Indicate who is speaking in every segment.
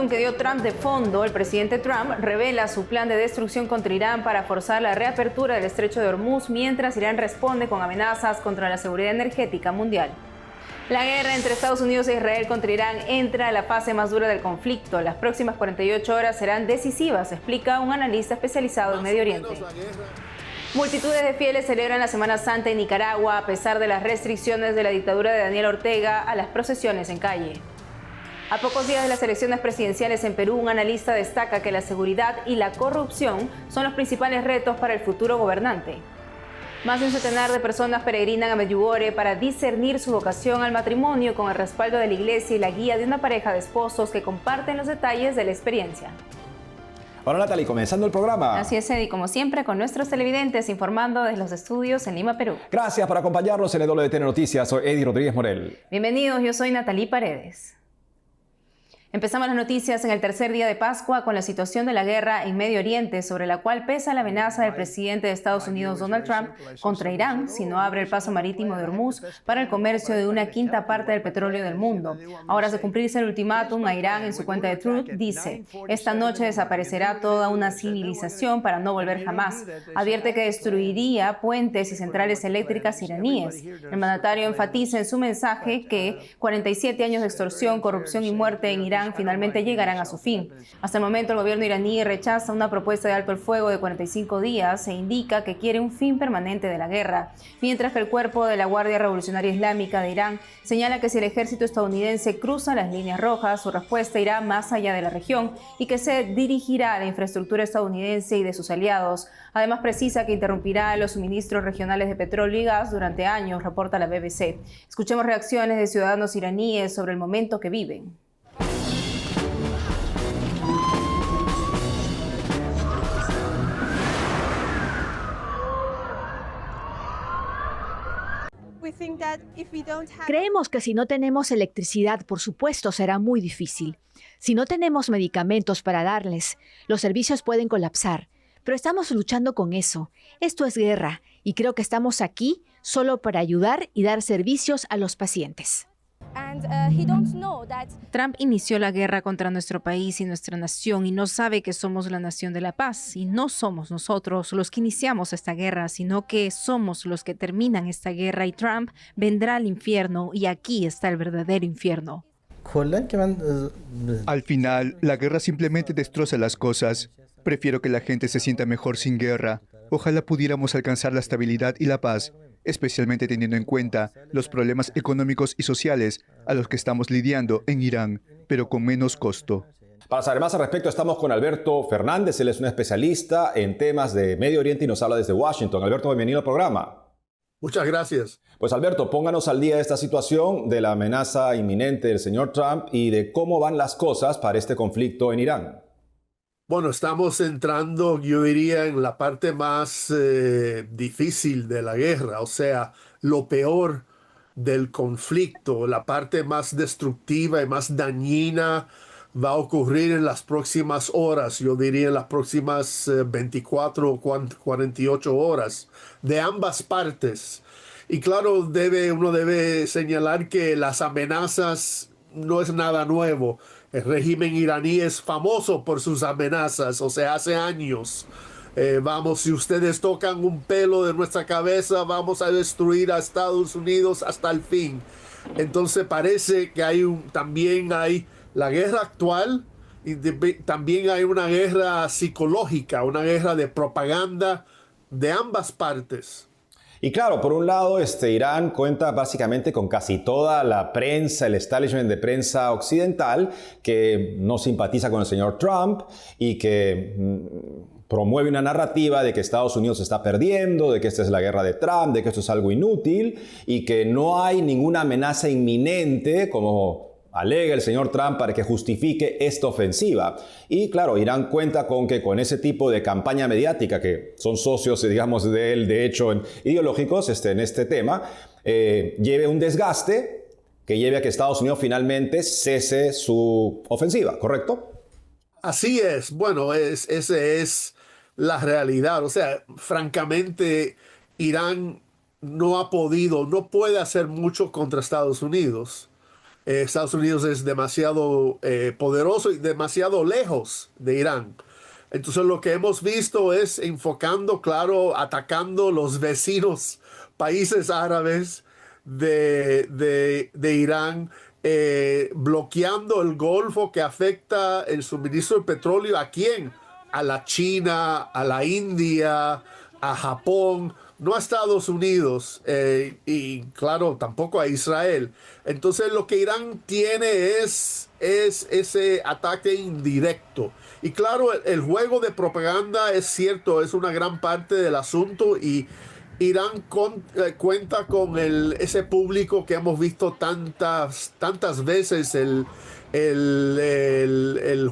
Speaker 1: ultimátum que dio Trump de fondo, el presidente Trump revela su plan de destrucción contra Irán para forzar la reapertura del estrecho de Hormuz, mientras Irán responde con amenazas contra la seguridad energética mundial. La guerra entre Estados Unidos e Israel contra Irán entra a la fase más dura del conflicto. Las próximas 48 horas serán decisivas, explica un analista especializado en Medio Oriente. Multitudes de fieles celebran la Semana Santa en Nicaragua a pesar de las restricciones de la dictadura de Daniel Ortega a las procesiones en calle. A pocos días de las elecciones presidenciales en Perú, un analista destaca que la seguridad y la corrupción son los principales retos para el futuro gobernante. Más de un centenar de personas peregrinan a Medjugorje para discernir su vocación al matrimonio con el respaldo de la iglesia y la guía de una pareja de esposos que comparten los detalles de la experiencia.
Speaker 2: Hola Natalie, comenzando el programa.
Speaker 1: Así es, Eddie, como siempre, con nuestros televidentes informando desde los estudios en Lima, Perú.
Speaker 2: Gracias por acompañarnos en el WTN Noticias. Soy Eddie Rodríguez Morel.
Speaker 1: Bienvenidos, yo soy Natalie Paredes. Empezamos las noticias en el tercer día de Pascua con la situación de la guerra en Medio Oriente, sobre la cual pesa la amenaza del presidente de Estados Unidos, Donald Trump, contra Irán si no abre el paso marítimo de Hormuz para el comercio de una quinta parte del petróleo del mundo. A horas de cumplirse el ultimátum a Irán, en su cuenta de Truth, dice: esta noche desaparecerá toda una civilización para no volver jamás. Advierte que destruiría puentes y centrales eléctricas iraníes. El mandatario enfatiza en su mensaje que 47 años de extorsión, corrupción y muerte en Irán finalmente llegarán a su fin. Hasta el momento, el gobierno iraní rechaza una propuesta de alto el fuego de 45 días e indica que quiere un fin permanente de la guerra, mientras que el cuerpo de la Guardia Revolucionaria Islámica de Irán señala que si el ejército estadounidense cruza las líneas rojas, su respuesta irá más allá de la región y que se dirigirá a la infraestructura estadounidense y de sus aliados. Además, precisa que interrumpirá los suministros regionales de petróleo y gas durante años, reporta la BBC. Escuchemos reacciones de ciudadanos iraníes sobre el momento que viven.
Speaker 3: Creemos que si no tenemos electricidad, por supuesto, será muy difícil. Si no tenemos medicamentos para darles, los servicios pueden colapsar. Pero estamos luchando con eso. Esto es guerra y creo que estamos aquí solo para ayudar y dar servicios a los pacientes.
Speaker 1: Trump inició la guerra contra nuestro país y nuestra nación y no sabe que somos la nación de la paz. Y no somos nosotros los que iniciamos esta guerra, sino que somos los que terminan esta guerra y Trump vendrá al infierno y aquí está el verdadero infierno.
Speaker 4: Al final, la guerra simplemente destroza las cosas. Prefiero que la gente se sienta mejor sin guerra. Ojalá pudiéramos alcanzar la estabilidad y la paz, especialmente teniendo en cuenta los problemas económicos y sociales a los que estamos lidiando en Irán, pero con menos costo.
Speaker 2: Para saber más al respecto, estamos con Alberto Fernández. Él es un especialista en temas de Medio Oriente y nos habla desde Washington. Alberto, bienvenido al programa.
Speaker 5: Muchas gracias.
Speaker 2: Pues Alberto, pónganos al día de esta situación, de la amenaza inminente del señor Trump y de cómo van las cosas para este conflicto en Irán.
Speaker 5: Bueno, estamos entrando, yo diría, en la parte más difícil de la guerra, o sea, lo peor del conflicto, la parte más destructiva y más dañina va a ocurrir en las próximas horas, yo diría en las próximas 24 o 48 horas de ambas partes. Y claro, uno debe señalar que las amenazas no es nada nuevo. El régimen iraní es famoso por sus amenazas, o sea, hace años. Si ustedes tocan un pelo de nuestra cabeza, vamos a destruir a Estados Unidos hasta el fin. Entonces parece que también hay la guerra actual y también hay una guerra psicológica, una guerra de propaganda de ambas partes.
Speaker 2: Y claro, por un lado, Irán cuenta básicamente con casi toda la prensa, el establishment de prensa occidental, que no simpatiza con el señor Trump y que promueve una narrativa de que Estados Unidos está perdiendo, de que esta es la guerra de Trump, de que esto es algo inútil y que no hay ninguna amenaza inminente como alega el señor Trump para que justifique esta ofensiva. Y claro, Irán cuenta con que con ese tipo de campaña mediática, que son socios, digamos, de él, de hecho, ideológicos en este tema, lleve un desgaste que lleve a que Estados Unidos finalmente cese su ofensiva, ¿correcto?
Speaker 5: Así es. Bueno, esa es la realidad. O sea, francamente, Irán no puede hacer mucho contra Estados Unidos. Estados Unidos es demasiado poderoso y demasiado lejos de Irán. Entonces lo que hemos visto es enfocando, claro, atacando los vecinos países árabes de Irán, bloqueando el Golfo que afecta el suministro de petróleo. ¿A quién? A la China, a la India, a Japón, no a Estados Unidos y claro, tampoco a Israel. Entonces lo que Irán tiene es ese ataque indirecto. Y claro, el juego de propaganda es cierto, es una gran parte del asunto y Irán cuenta con ese público que hemos visto tantas veces, el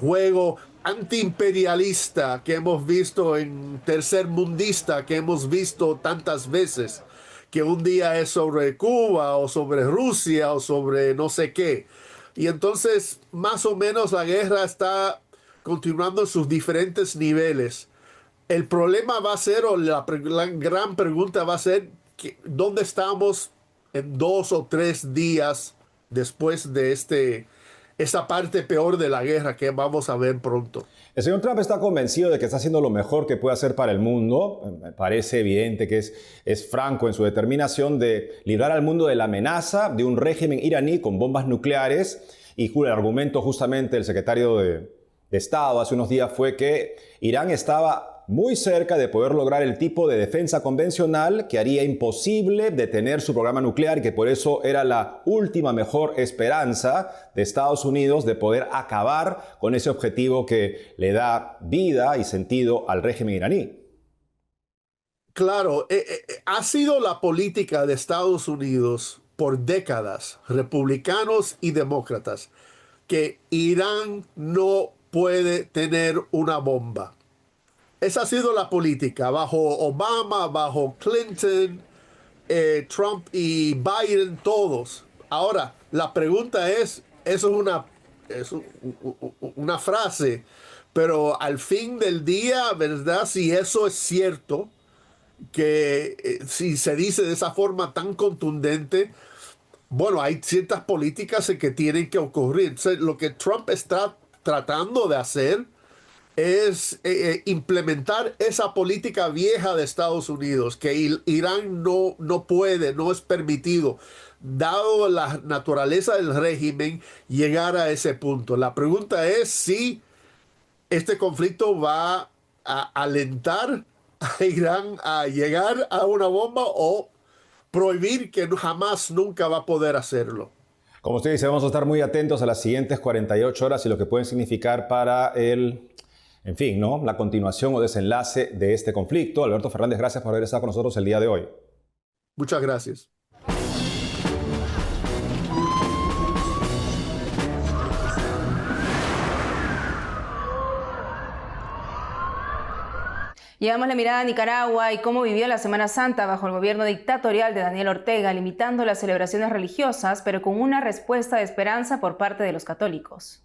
Speaker 5: juego antiimperialista que hemos visto en tercermundista, que hemos visto tantas veces, que un día es sobre Cuba o sobre Rusia o sobre no sé qué. Y entonces, más o menos, la guerra está continuando en sus diferentes niveles. El problema va a ser, o la gran pregunta va a ser, ¿dónde estamos en 2 o 3 días después de esa parte peor de la guerra que vamos a ver pronto?
Speaker 2: El señor Trump está convencido de que está haciendo lo mejor que puede hacer para el mundo. Me parece evidente que es franco en su determinación de librar al mundo de la amenaza de un régimen iraní con bombas nucleares. Y el argumento justamente del secretario de Estado hace unos días fue que Irán estaba muy cerca de poder lograr el tipo de defensa convencional que haría imposible detener su programa nuclear y que por eso era la última mejor esperanza de Estados Unidos de poder acabar con ese objetivo que le da vida y sentido al régimen iraní.
Speaker 5: Claro, ha sido la política de Estados Unidos por décadas, republicanos y demócratas, que Irán no puede tener una bomba. Esa ha sido la política bajo Obama, bajo Clinton, Trump y Biden, todos. Ahora, la pregunta es, eso es una frase, pero al fin del día, ¿verdad? Si eso es cierto, que si se dice de esa forma tan contundente, bueno, hay ciertas políticas que tienen que ocurrir. Entonces, lo que Trump está tratando de hacer es implementar esa política vieja de Estados Unidos, que Irán no puede, no es permitido, dado la naturaleza del régimen, llegar a ese punto. La pregunta es si este conflicto va a alentar a Irán a llegar a una bomba o prohibir, que jamás nunca va a poder hacerlo.
Speaker 2: Como usted dice, vamos a estar muy atentos a las siguientes 48 horas y lo que pueden significar para en fin, ¿no? La continuación o desenlace de este conflicto. Alberto Fernández, gracias por haber estado con nosotros el día de hoy.
Speaker 5: Muchas gracias.
Speaker 1: Llevamos la mirada a Nicaragua y cómo vivió la Semana Santa bajo el gobierno dictatorial de Daniel Ortega, limitando las celebraciones religiosas, pero con una respuesta de esperanza por parte de los católicos.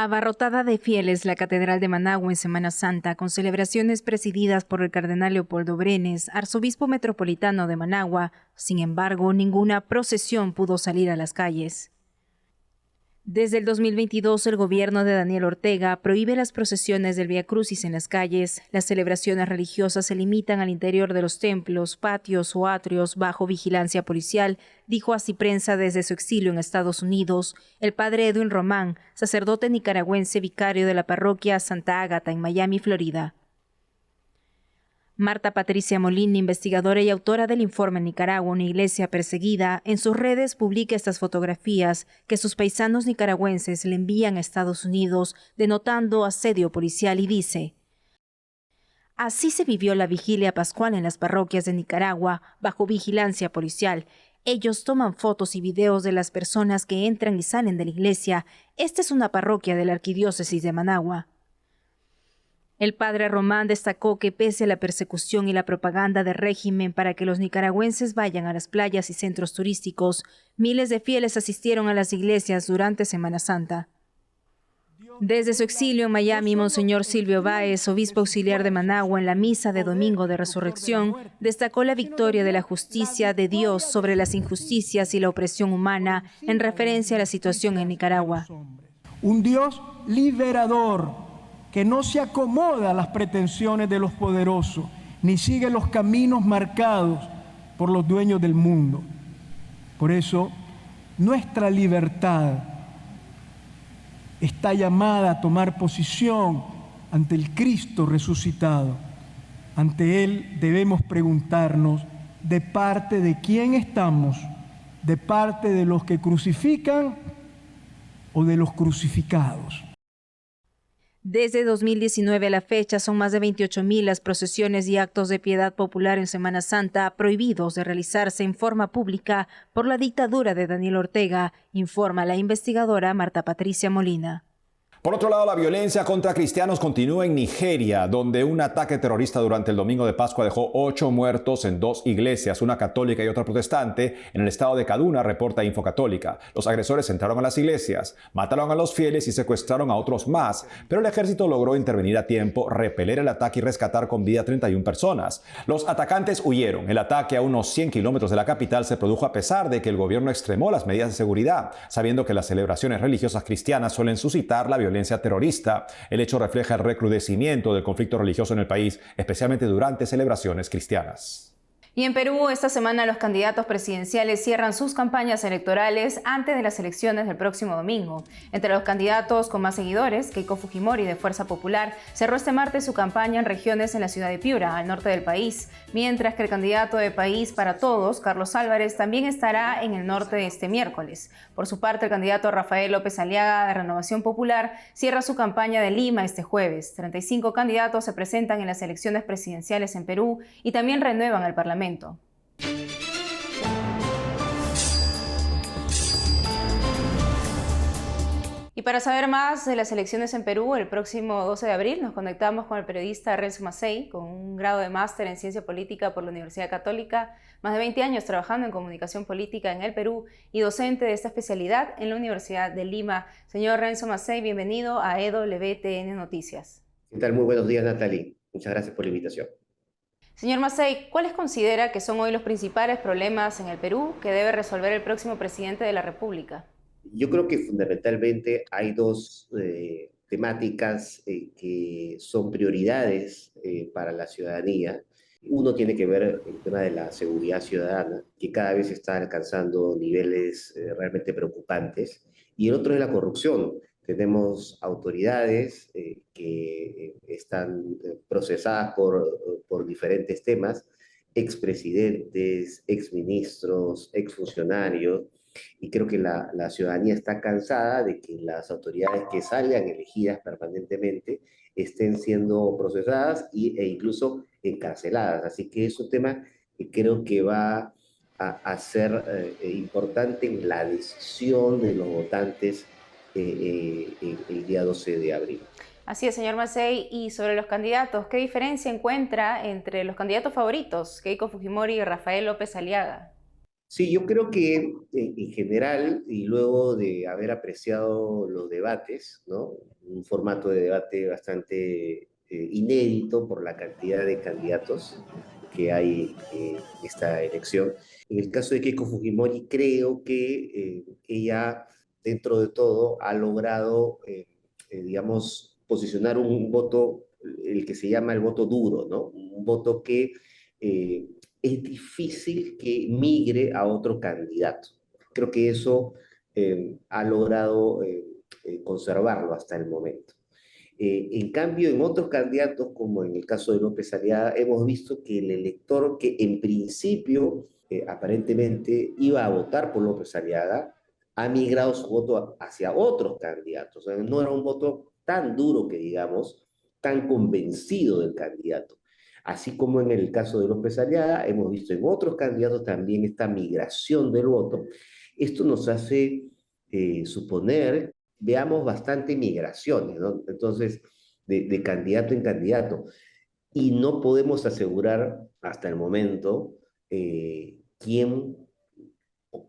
Speaker 1: Abarrotada de fieles la Catedral de Managua en Semana Santa, con celebraciones presididas por el cardenal Leopoldo Brenes, arzobispo metropolitano de Managua. Sin embargo, ninguna procesión pudo salir a las calles. Desde el 2022, el gobierno de Daniel Ortega prohíbe las procesiones del Vía Crucis en las calles. Las celebraciones religiosas se limitan al interior de los templos, patios o atrios bajo vigilancia policial, dijo a Ciprensa desde su exilio en Estados Unidos el padre Edwin Román, sacerdote nicaragüense vicario de la parroquia Santa Ágata en Miami, Florida. Marta Patricia Molina, investigadora y autora del informe Nicaragua, una iglesia perseguida, en sus redes publica estas fotografías que sus paisanos nicaragüenses le envían a Estados Unidos, denotando asedio policial, y dice: así se vivió la vigilia pascual en las parroquias de Nicaragua, bajo vigilancia policial. Ellos toman fotos y videos de las personas que entran y salen de la iglesia. Esta es una parroquia de la arquidiócesis de Managua. El padre Román destacó que pese a la persecución y la propaganda del régimen para que los nicaragüenses vayan a las playas y centros turísticos, miles de fieles asistieron a las iglesias durante Semana Santa. Desde su exilio en Miami, Monseñor Silvio Báez, obispo auxiliar de Managua, en la misa de Domingo de Resurrección, destacó la victoria de la justicia de Dios sobre las injusticias y la opresión humana en referencia a la situación en Nicaragua.
Speaker 6: Un Dios liberador que no se acomoda a las pretensiones de los poderosos, ni sigue los caminos marcados por los dueños del mundo. Por eso, nuestra libertad está llamada a tomar posición ante el Cristo resucitado. Ante Él debemos preguntarnos, ¿de parte de quién estamos? ¿De parte de los que crucifican o de los crucificados?
Speaker 1: Desde 2019 a la fecha son más de 28.000 las procesiones y actos de piedad popular en Semana Santa prohibidos de realizarse en forma pública por la dictadura de Daniel Ortega, informa la investigadora Marta Patricia Molina.
Speaker 2: Por otro lado, la violencia contra cristianos continúa en Nigeria, donde un ataque terrorista durante el domingo de Pascua dejó 8 muertos en 2 iglesias, una católica y otra protestante, en el estado de Kaduna, reporta Infocatólica. Los agresores entraron a las iglesias, mataron a los fieles y secuestraron a otros más, pero el ejército logró intervenir a tiempo, repeler el ataque y rescatar con vida a 31 personas. Los atacantes huyeron. El ataque a unos 100 kilómetros de la capital se produjo a pesar de que el gobierno extremó las medidas de seguridad, sabiendo que las celebraciones religiosas cristianas suelen suscitar la violencia terrorista. El hecho refleja el recrudecimiento del conflicto religioso en el país, especialmente durante celebraciones cristianas.
Speaker 1: Y en Perú, esta semana los candidatos presidenciales cierran sus campañas electorales antes de las elecciones del próximo domingo. Entre los candidatos con más seguidores, Keiko Fujimori de Fuerza Popular cerró este martes su campaña en regiones en la ciudad de Piura, al norte del país, mientras que el candidato de País para Todos, Carlos Álvarez, también estará en el norte este miércoles. Por su parte, el candidato Rafael López Aliaga de Renovación Popular cierra su campaña de Lima este jueves. 35 candidatos se presentan en las elecciones presidenciales en Perú y también renuevan el Parlamento. Y para saber más de las elecciones en Perú, el próximo 12 de abril nos conectamos con el periodista Renzo Macei, con un grado de máster en Ciencia Política por la Universidad Católica, más de 20 años trabajando en comunicación política en el Perú y docente de esta especialidad en la Universidad de Lima. Señor Renzo Macei, bienvenido a EWTN Noticias.
Speaker 7: ¿Qué tal? Muy buenos días, Natalie. Muchas gracias por la invitación.
Speaker 1: Señor Macei, ¿cuáles considera que son hoy los principales problemas en el Perú que debe resolver el próximo presidente de la República?
Speaker 7: Yo creo que fundamentalmente hay dos temáticas que son prioridades para la ciudadanía. Uno tiene que ver el tema de la seguridad ciudadana, que cada vez está alcanzando niveles realmente preocupantes, y el otro es la corrupción. Tenemos autoridades que están procesadas por diferentes temas, expresidentes, exministros, exfuncionarios, y creo que la ciudadanía está cansada de que las autoridades que salgan elegidas permanentemente estén siendo procesadas e incluso encarceladas. Así que es un tema que creo que va a ser importante en la decisión de los votantes el día 12 de abril.
Speaker 1: Así es, señor Macei. Y sobre los candidatos, ¿qué diferencia encuentra entre los candidatos favoritos, Keiko Fujimori y Rafael López Aliaga?
Speaker 7: Sí, yo creo que en general, y luego de haber apreciado los debates, ¿no? Un formato de debate bastante inédito por la cantidad de candidatos que hay en esta elección. En el caso de Keiko Fujimori, creo que ella, dentro de todo, ha logrado, digamos, posicionar un voto, el que se llama el voto duro, ¿no? Un voto que es difícil que migre a otro candidato. Creo que eso ha logrado conservarlo hasta el momento. En cambio, en otros candidatos, como en el caso de López Aliaga, hemos visto que el elector que en principio aparentemente iba a votar por López Aliaga, ha migrado su voto hacia otros candidatos. O sea, no era un voto tan duro que digamos, tan convencido del candidato. Así como en el caso de López Aliaga, hemos visto en otros candidatos también esta migración del voto. Esto nos hace suponer, veamos bastante migraciones, ¿no? Entonces, de candidato en candidato. Y no podemos asegurar hasta el momento quién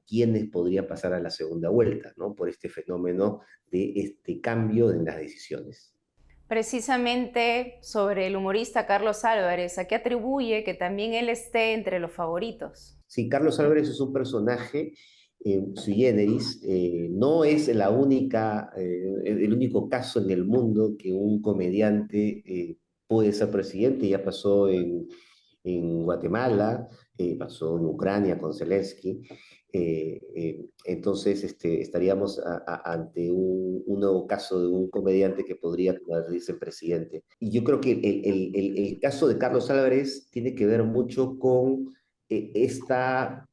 Speaker 7: quiénes podrían pasar a la segunda vuelta, ¿no? Por este fenómeno de este cambio en las decisiones.
Speaker 1: Precisamente sobre el humorista Carlos Álvarez, ¿a qué atribuye que también él esté entre los favoritos?
Speaker 7: Sí, Carlos Álvarez es un personaje sui generis, no es el único caso en el mundo que un comediante puede ser presidente. Ya pasó en Guatemala, pasó en Ucrania con Zelensky. Entonces estaríamos ante un nuevo caso de un comediante que podría convertirse en presidente. Y yo creo que el caso de Carlos Álvarez tiene que ver mucho con esta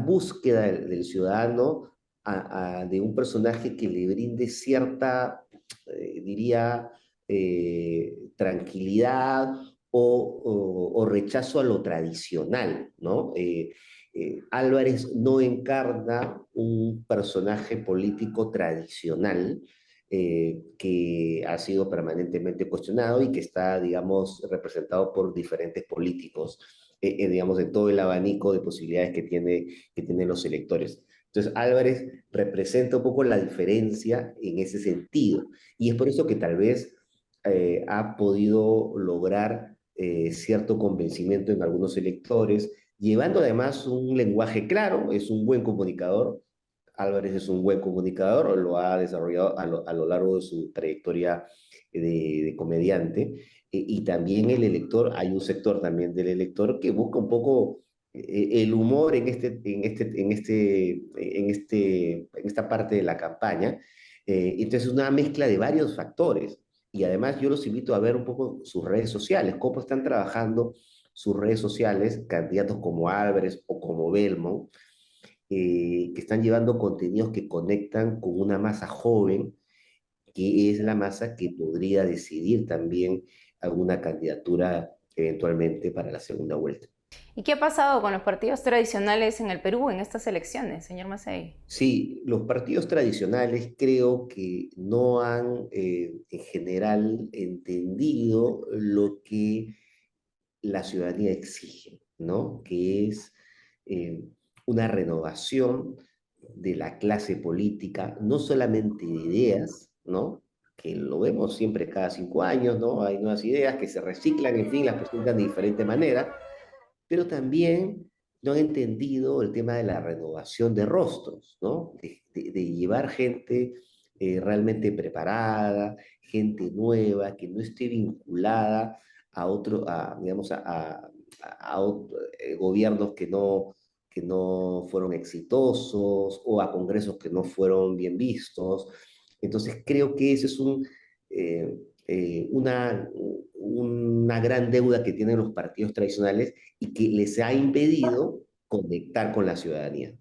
Speaker 7: búsqueda del ciudadano de un personaje que le brinde cierta, diría, tranquilidad o rechazo a lo tradicional, ¿no? Álvarez no encarna un personaje político tradicional que ha sido permanentemente cuestionado y que está, digamos, representado por diferentes políticos, digamos, en todo el abanico de posibilidades que tienen los electores. Entonces, Álvarez representa un poco la diferencia en ese sentido. Y es por eso que tal vez ha podido lograr cierto convencimiento en algunos electores, llevando además un lenguaje claro. Es un buen comunicador. Álvarez es un buen comunicador, lo ha desarrollado a lo largo de su trayectoria de comediante. Y también el elector, hay un sector también del elector que busca un poco el humor en esta parte de la campaña. Entonces es una mezcla de varios factores. Y además yo los invito a ver un poco sus redes sociales, cómo están trabajando sus redes sociales, candidatos como Álvarez o como Belmont, que están llevando contenidos que conectan con una masa joven, que es la masa que podría decidir también alguna candidatura eventualmente para la segunda vuelta.
Speaker 1: ¿Y qué ha pasado con los partidos tradicionales en el Perú en estas elecciones, señor Macei?
Speaker 7: Sí, los partidos tradicionales creo que no han en general entendido lo que la ciudadanía exige, ¿no? Que es una renovación de la clase política, no solamente de ideas, ¿no? Que lo vemos siempre cada 5 años, ¿no? Hay nuevas ideas que se reciclan, en fin, las presentan de diferente manera, pero también no han entendido el tema de la renovación de rostros, ¿no? De llevar gente realmente preparada, gente nueva, que no esté vinculada digamos, gobiernos que no fueron exitosos o a congresos que no fueron bien vistos. Entonces creo que ese es una gran deuda que tienen los partidos tradicionales y que les ha impedido conectar con la ciudadanía.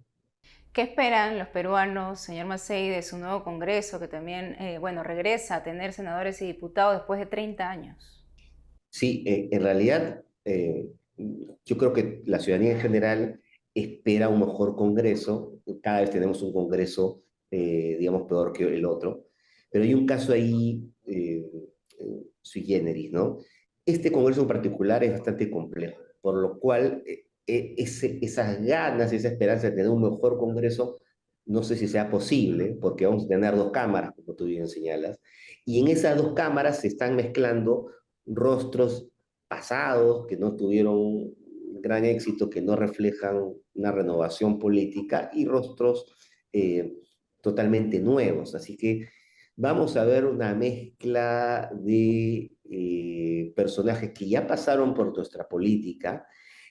Speaker 1: ¿Qué esperan los peruanos, señor Macei, de su nuevo Congreso, que también, regresa a tener senadores y diputados después de 30 años?
Speaker 7: Sí, en realidad yo creo que la ciudadanía en general espera un mejor Congreso. Cada vez tenemos un Congreso, digamos, peor que el otro. Pero hay un caso ahí sui generis, ¿no? Este Congreso en particular es bastante complejo, por lo cual esas ganas, esa esperanza de tener un mejor Congreso, no sé si sea posible, porque vamos a tener 2 cámaras, como tú bien señalas, y en esas 2 cámaras se están mezclando rostros pasados que no tuvieron gran éxito, que no reflejan una renovación política, y rostros totalmente nuevos. Así que vamos a ver una mezcla de personajes que ya pasaron por nuestra política,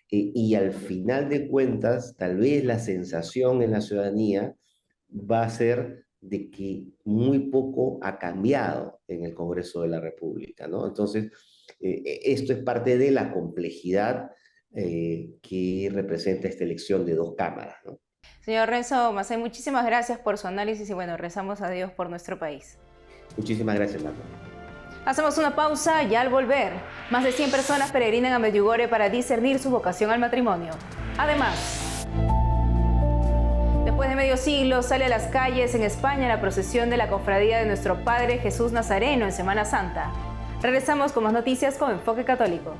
Speaker 7: y al final de cuentas, tal vez la sensación en la ciudadanía va a ser de que muy poco ha cambiado en el Congreso de la República, ¿no? Entonces, esto es parte de la complejidad que representa esta elección de 2 cámaras, ¿no?
Speaker 1: Señor Renzo Macei, muchísimas gracias por su análisis y rezamos a Dios por nuestro país.
Speaker 7: Muchísimas gracias, Marta.
Speaker 1: Hacemos una pausa y al volver, más de 100 personas peregrinan a Medjugorje para discernir su vocación al matrimonio. Además, después de medio siglo sale a las calles en España la procesión de la cofradía de nuestro Padre Jesús Nazareno en Semana Santa. Regresamos con más noticias con Enfoque Católico.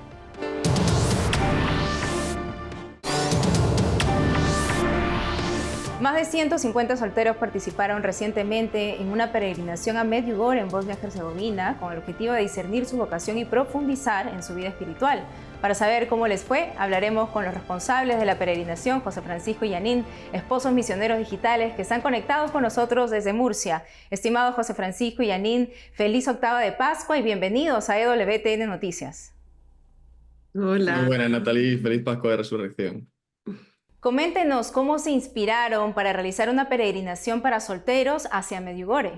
Speaker 1: Más de 150 solteros participaron recientemente en una peregrinación a Medjugorje en Bosnia-Herzegovina con el objetivo de discernir su vocación y profundizar en su vida espiritual. Para saber cómo les fue, hablaremos con los responsables de la peregrinación, José Francisco y Janine, esposos misioneros digitales que están conectados con nosotros desde Murcia. Estimados José Francisco y Janine, feliz octava de Pascua y bienvenidos a EWTN Noticias.
Speaker 8: Hola.
Speaker 9: Muy buenas, Natalie. Feliz Pascua de Resurrección.
Speaker 1: Coméntenos cómo se inspiraron para realizar una peregrinación para solteros hacia Medjugorje.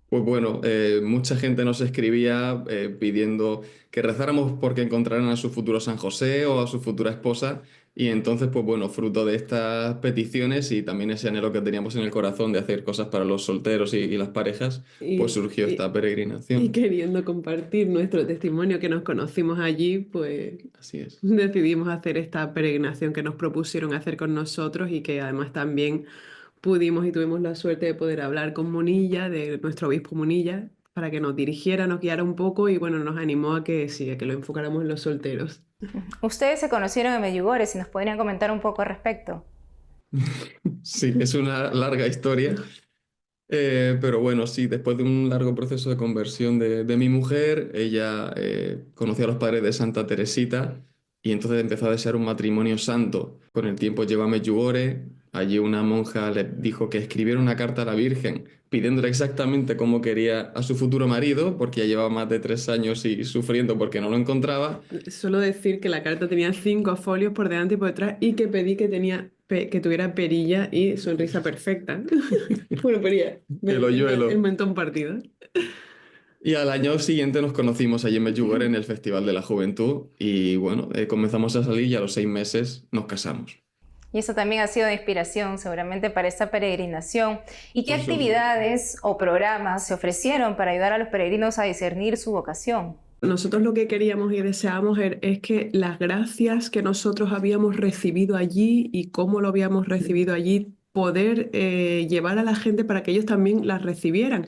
Speaker 9: Pues bueno, mucha gente nos escribía pidiendo que rezáramos porque encontraran a su futuro San José o a su futura esposa. Y entonces, pues bueno, fruto de estas peticiones y también ese anhelo que teníamos en el corazón de hacer cosas para los solteros y las parejas, pues surgió esta peregrinación.
Speaker 8: Y queriendo compartir nuestro testimonio que nos conocimos allí, pues
Speaker 9: Así es.
Speaker 8: decidimos hacer esta peregrinación que nos propusieron hacer con nosotros y que además también pudimos y tuvimos la suerte de poder hablar con Munilla, de nuestro obispo Munilla, para que nos dirigiera, nos guiara un poco y bueno, nos animó a que sí, a que lo enfocáramos en los solteros.
Speaker 1: Ustedes se conocieron en Medjugorje, si nos podrían comentar un poco al respecto.
Speaker 9: Sí, es una larga historia. Pero bueno, sí, después de un largo proceso de conversión de mi mujer, ella conoció a los padres de Santa Teresita y entonces empezó a desear un matrimonio santo. Con el tiempo llegó a Medjugorje, allí una monja le dijo que escribiera una carta a la Virgen pidiéndole exactamente cómo quería a su futuro marido, porque ya llevaba más de 3 años y sufriendo porque no lo encontraba.
Speaker 8: Solo decir que la carta tenía 5 folios por delante y por detrás y que pedí que tuviera perilla y sonrisa perfecta. Bueno, perilla.
Speaker 9: El hoyuelo.
Speaker 8: El mentón partido.
Speaker 9: Y al año siguiente nos conocimos allí en Medjugorje en el Festival de la Juventud y bueno, comenzamos a salir y a los 6 meses nos casamos.
Speaker 1: Y eso también ha sido de inspiración seguramente para esta peregrinación. ¿Y qué actividades o programas se ofrecieron para ayudar a los peregrinos a discernir su vocación?
Speaker 8: Nosotros lo que queríamos y deseábamos es que las gracias que nosotros habíamos recibido allí y cómo lo habíamos recibido allí, poder llevar a la gente para que ellos también las recibieran.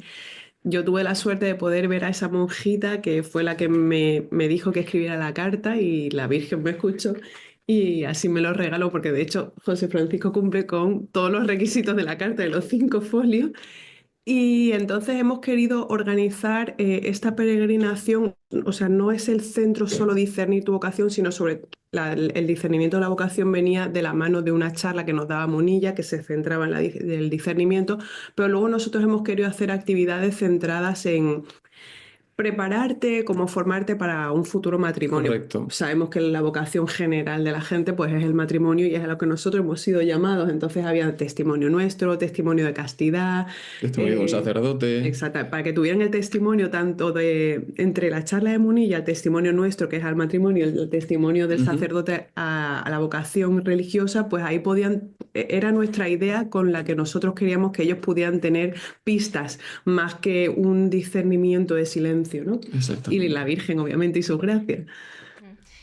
Speaker 8: Yo tuve la suerte de poder ver a esa monjita que fue la que me dijo que escribiera la carta y la Virgen me escuchó y así me lo regaló porque de hecho José Francisco cumple con todos los requisitos de la carta de los 5 folios. Y entonces hemos querido organizar esta peregrinación, o sea, no es el centro solo discernir tu vocación, sino sobre el discernimiento de la vocación venía de la mano de una charla que nos daba Munilla, que se centraba en el discernimiento, pero luego nosotros hemos querido hacer actividades centradas en prepararte, como formarte para un futuro matrimonio.
Speaker 9: Correcto.
Speaker 8: Sabemos que la vocación general de la gente pues es el matrimonio y es a lo que nosotros hemos sido llamados. Entonces había testimonio nuestro, testimonio de castidad.
Speaker 9: Testimonio de un sacerdote.
Speaker 8: Exacto, para que tuvieran el testimonio tanto de entre la charla de Munilla, el testimonio nuestro que es al matrimonio, el testimonio del sacerdote a la vocación religiosa, pues ahí era nuestra idea con la que nosotros queríamos que ellos pudieran tener pistas más que un discernimiento de silencio. ¿No? Y la Virgen, obviamente, y sus gracias.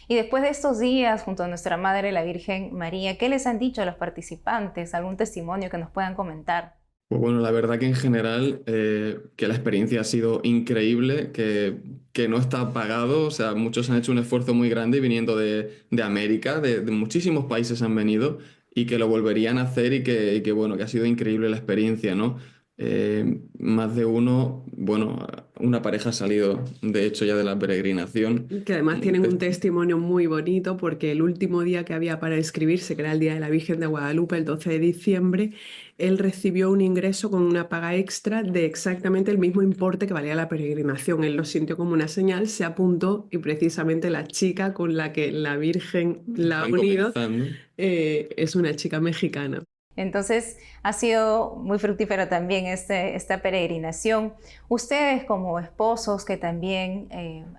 Speaker 1: Y después de estos días, junto a nuestra Madre, la Virgen María, ¿qué les han dicho a los participantes? ¿Algún testimonio que nos puedan comentar?
Speaker 9: Pues bueno, la verdad que en general que la experiencia ha sido increíble, que no está pagado, o sea, muchos han hecho un esfuerzo muy grande viniendo de América, de muchísimos países han venido y que lo volverían a hacer y que bueno, que ha sido increíble la experiencia, ¿no? Más de uno, bueno, una pareja ha salido de hecho ya de la peregrinación.
Speaker 8: Que además tienen un testimonio muy bonito porque el último día que había para inscribirse, que era el Día de la Virgen de Guadalupe, el 12 de diciembre, él recibió un ingreso con una paga extra de exactamente el mismo importe que valía la peregrinación. Él lo sintió como una señal, se apuntó y precisamente la chica con la que la Virgen la ha unido es una chica mexicana.
Speaker 1: Entonces ha sido muy fructífero también esta peregrinación. Ustedes como esposos que también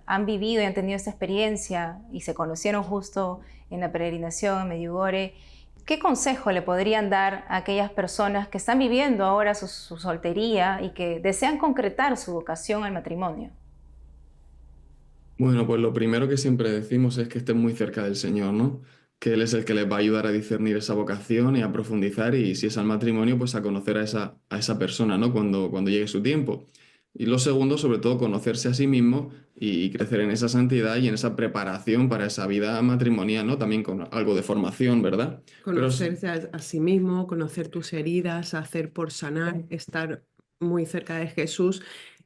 Speaker 1: han vivido y han tenido esta experiencia y se conocieron justo en la peregrinación en Medjugorje, ¿qué consejo le podrían dar a aquellas personas que están viviendo ahora su soltería y que desean concretar su vocación al matrimonio?
Speaker 9: Bueno, pues lo primero que siempre decimos es que estén muy cerca del Señor, ¿no? Que Él es el que les va a ayudar a discernir esa vocación y a profundizar y si es al matrimonio, pues a conocer a esa persona, ¿no? Cuando llegue su tiempo. Y lo segundo, sobre todo, conocerse a sí mismo y crecer en esa santidad y en esa preparación para esa vida matrimonial, ¿no? También con algo de formación, ¿verdad?
Speaker 8: Conocerse a sí mismo, conocer tus heridas, hacer por sanar, estar muy cerca de Jesús.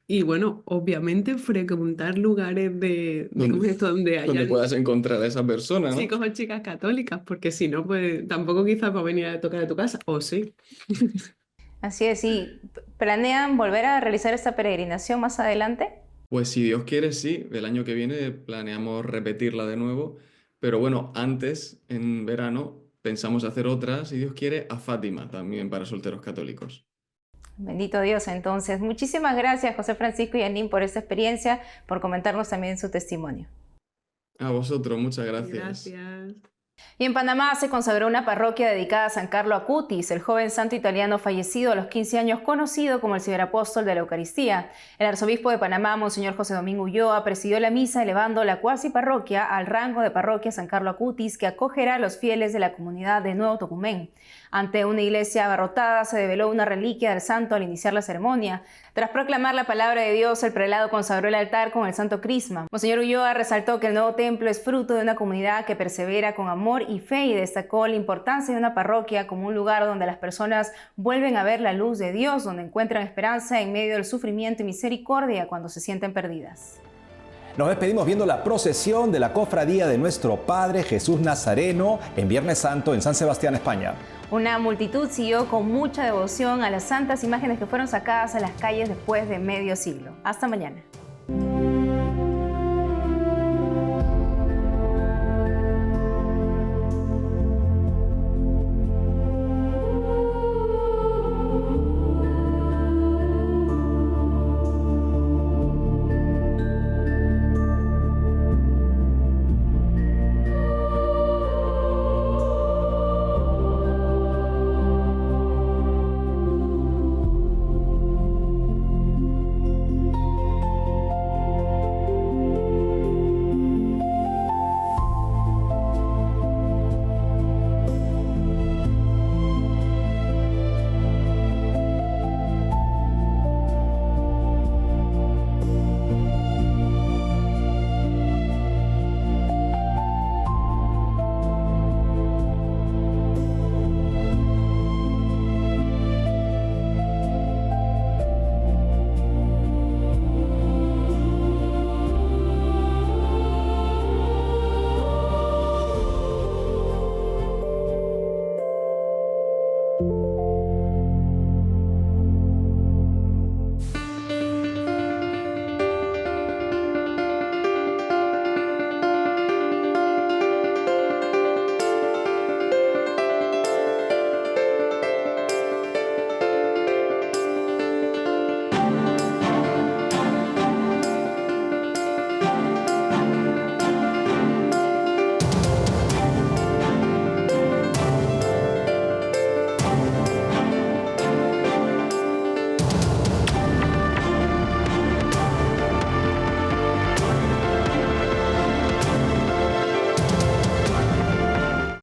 Speaker 8: Y bueno, obviamente frecuentar lugares ¿cómo es esto? Donde
Speaker 9: donde
Speaker 8: hayan
Speaker 9: puedas encontrar a esa persona, ¿no?
Speaker 8: chicos o chicas católicas, porque si no, pues tampoco quizás va a venir a tocar a tu casa, o sí.
Speaker 1: Así es, ¿y planean volver a realizar esta peregrinación más adelante?
Speaker 9: Pues si Dios quiere, sí. El año que viene planeamos repetirla de nuevo. Pero bueno, antes, en verano, pensamos hacer otra, si Dios quiere, a Fátima, también para solteros católicos.
Speaker 1: Bendito Dios, entonces. Muchísimas gracias, José Francisco y Janine, por esta experiencia, por comentarnos también su testimonio.
Speaker 9: A vosotros, muchas gracias.
Speaker 8: Gracias.
Speaker 1: Y en Panamá se consagró una parroquia dedicada a San Carlo Acutis, el joven santo italiano fallecido a los 15 años, conocido como el ciberapóstol de la Eucaristía. El arzobispo de Panamá, Monseñor José Domingo Ulloa, presidió la misa elevando la cuasi parroquia al rango de parroquia San Carlo Acutis, que acogerá a los fieles de la comunidad de Nuevo Tocumen. Ante una iglesia abarrotada se develó una reliquia del santo al iniciar la ceremonia. Tras proclamar la palabra de Dios, el prelado consagró el altar con el santo crisma. Monseñor Ulloa resaltó que el nuevo templo es fruto de una comunidad que persevera con amor y fe, y destacó la importancia de una parroquia como un lugar donde las personas vuelven a ver la luz de Dios, donde encuentran esperanza en medio del sufrimiento y misericordia cuando se sienten perdidas.
Speaker 2: Nos despedimos viendo la procesión de la cofradía de nuestro Padre Jesús Nazareno en Viernes Santo en San Sebastián, España.
Speaker 1: Una multitud siguió con mucha devoción a las santas imágenes que fueron sacadas a las calles después de medio siglo. Hasta mañana.